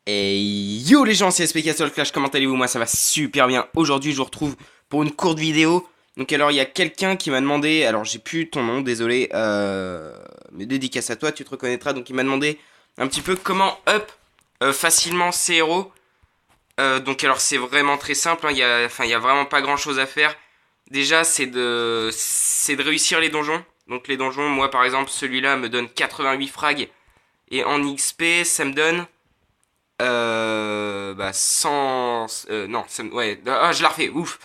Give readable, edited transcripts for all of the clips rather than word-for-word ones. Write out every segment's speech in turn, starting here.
Et yo les gens, c'est SPK Soul Clash, comment allez-vous? Moi ça va super bien. Aujourd'hui je vous retrouve pour une courte vidéo. Donc alors il y a quelqu'un qui m'a demandé, alors j'ai plus ton nom, désolé, mais dédicace à toi, tu te reconnaîtras. Donc il m'a demandé un petit peu comment up facilement ses héros. Donc alors c'est vraiment très simple, hein. Il y a vraiment pas grand chose à faire. Déjà c'est de réussir les donjons. Donc les donjons, moi par exemple celui-là me donne 88 frags. Et en XP ça me donne 100... non, ouais, ah, je la refais, ouf.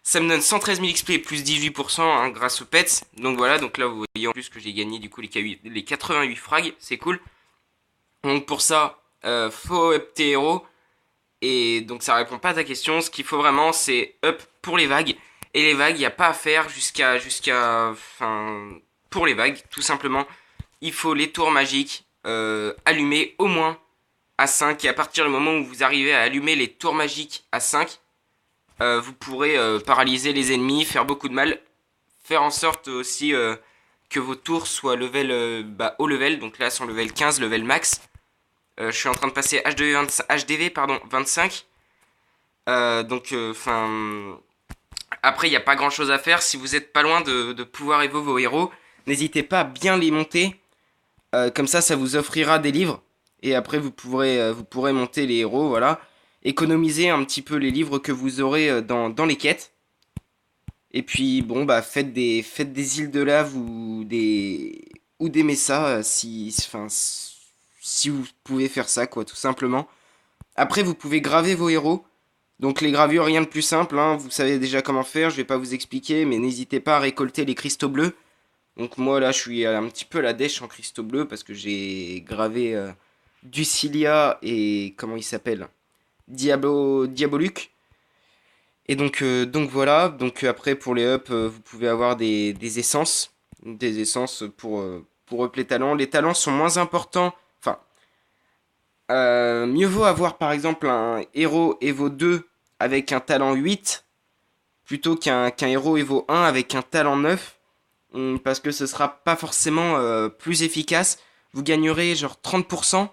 Ça me donne 113 000 XP plus 18% hein, grâce aux pets. Donc voilà, donc là vous voyez en plus que j'ai gagné du coup les 88 frags, c'est cool. Donc pour ça, faut up tes héros. Et donc ça répond pas à ta question. Ce qu'il faut vraiment, c'est up pour les vagues. Et les vagues, il n'y a pas à faire enfin, pour les vagues, tout simplement. Il faut les tours magiques allumées au moins à 5 et à partir du moment où vous arrivez à allumer les tours magiques à 5, vous pourrez paralyser les ennemis, faire beaucoup de mal, faire en sorte aussi que vos tours soient level, haut level, donc là sont level 15, level max. Je suis en train de passer HDV, pardon, 25. Après il n'y a pas grand chose à faire. Si vous n'êtes pas loin de pouvoir évoluer vos héros, n'hésitez pas à bien les monter. Comme ça vous offrira des livres. Et après, vous pourrez monter les héros, voilà. Économiser un petit peu les livres que vous aurez dans les quêtes. Et puis, bon, bah, faites des îles de lave ou des messas si vous pouvez faire ça, quoi, tout simplement. Après, vous pouvez graver vos héros. Donc, les gravures, rien de plus simple, hein. Vous savez déjà comment faire, je vais pas vous expliquer, mais n'hésitez pas à récolter les cristaux bleus. Donc, moi, là, je suis un petit peu à la dèche en cristaux bleus parce que j'ai gravé Ducilia et comment il s'appelle Diaboluc. Et donc voilà, donc après pour les up, vous pouvez avoir des essences pour up les talents. Les talents sont moins importants, enfin, mieux vaut avoir par exemple un héros Evo 2 avec un talent 8 plutôt qu'un héros Evo 1 avec un talent 9, parce que ce sera pas forcément plus efficace. Vous gagnerez genre 30%.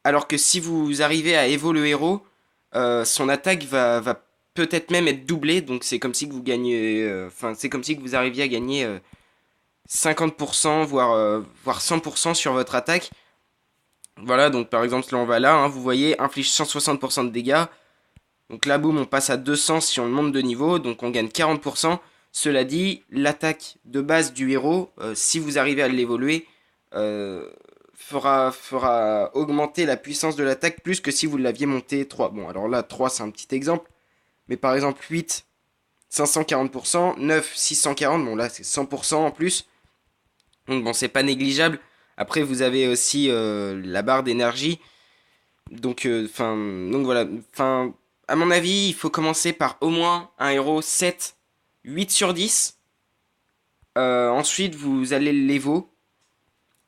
Alors que si vous arrivez à Evo le héros, son attaque va peut-être même être doublée. Donc c'est comme si que vous gagnez. Enfin, c'est comme si que vous arriviez à gagner 50%, voire 100% sur votre attaque. Voilà, donc par exemple, là on va là, hein, vous voyez, inflige 160% de dégâts. Donc là, boum, on passe à 200 si on monte de niveau, donc on gagne 40%. Cela dit, l'attaque de base du héros, si vous arrivez à l'évoluer, euh, fera augmenter la puissance de l'attaque plus que si vous l'aviez monté 3. Bon, alors là, 3 c'est un petit exemple, mais par exemple 8, 540%, 9, 640, bon là c'est 100% en plus. Donc bon, c'est pas négligeable. Après, vous avez aussi la barre d'énergie. Donc voilà. Enfin, à mon avis, il faut commencer par au moins un héros 7, 8 sur 10. Ensuite, vous allez l'Evo.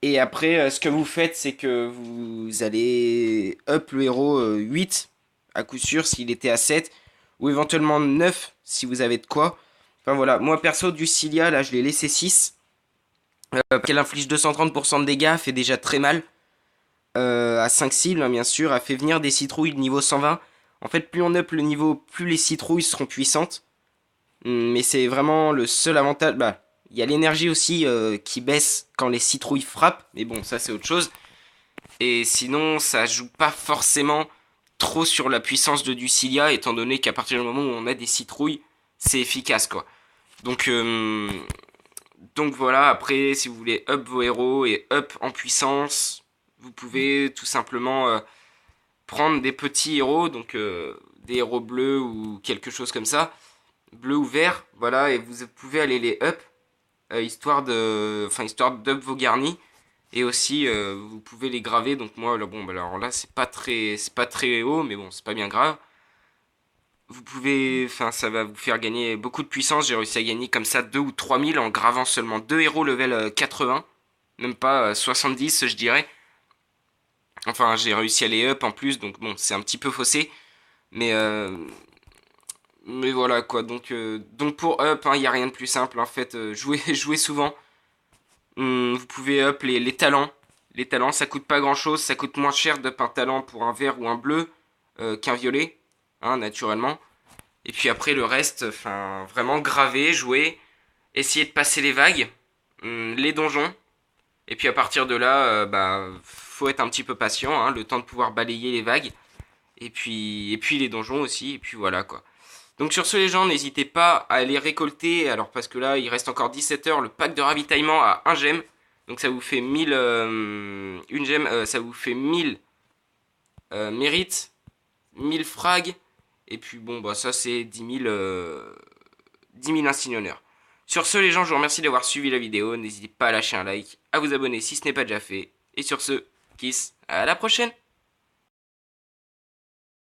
Et après, ce que vous faites, c'est que vous allez up le héros 8 à coup sûr s'il était à 7. Ou éventuellement 9 si vous avez de quoi. Enfin voilà, moi perso du Cilia, là je l'ai laissé 6. Qu'elle inflige 230% de dégâts, fait déjà très mal. À 5 cibles, hein, bien sûr, a fait venir des citrouilles de niveau 120. En fait, plus on up le niveau, plus les citrouilles seront puissantes. Mais c'est vraiment le seul avantage. Bah, il y a l'énergie aussi qui baisse quand les citrouilles frappent. Mais bon, ça c'est autre chose. Et sinon, ça joue pas forcément trop sur la puissance de Ducilia, étant donné qu'à partir du moment où on a des citrouilles, c'est efficace quoi. Donc, euh, donc voilà, après, si vous voulez up vos héros et up en puissance, vous pouvez tout simplement prendre des petits héros, donc des héros bleus ou quelque chose comme ça, bleu ou vert, voilà, et vous pouvez aller les up, histoire d'up vos garnis, et aussi vous pouvez les graver. Donc moi, là, bon, bah, alors là, c'est pas très haut, mais bon, c'est pas bien grave. Vous pouvez, enfin, ça va vous faire gagner beaucoup de puissance. J'ai réussi à gagner comme ça 2 ou 3000 en gravant seulement 2 héros level 80, même pas 70, je dirais. Enfin, j'ai réussi à les up en plus, donc bon, c'est un petit peu faussé. Mais, euh, mais voilà quoi. Donc pour up, il n'y a rien de plus simple en fait. Jouez souvent. Vous pouvez up les talents. Les talents, ça coûte pas grand chose, ça coûte moins cher de un talent pour un vert ou un bleu qu'un violet, hein, naturellement. Et puis après le reste, enfin vraiment graver, jouer, essayer de passer les vagues, les donjons. Et puis à partir de là, bah faut être un petit peu patient, hein, le temps de pouvoir balayer les vagues. Et puis les donjons aussi, et puis voilà quoi. Donc sur ce les gens, n'hésitez pas à aller récolter, alors parce que là il reste encore 17 heures, le pack de ravitaillement à 1 gemme. Donc ça vous fait 1000, une gemme, ça vous fait 1000 mérites, 1000 frags, et puis bon bah ça c'est 10 000 insignes honneur. Sur ce les gens, je vous remercie d'avoir suivi la vidéo, n'hésitez pas à lâcher un like, à vous abonner si ce n'est pas déjà fait, et sur ce, kiss, à la prochaine.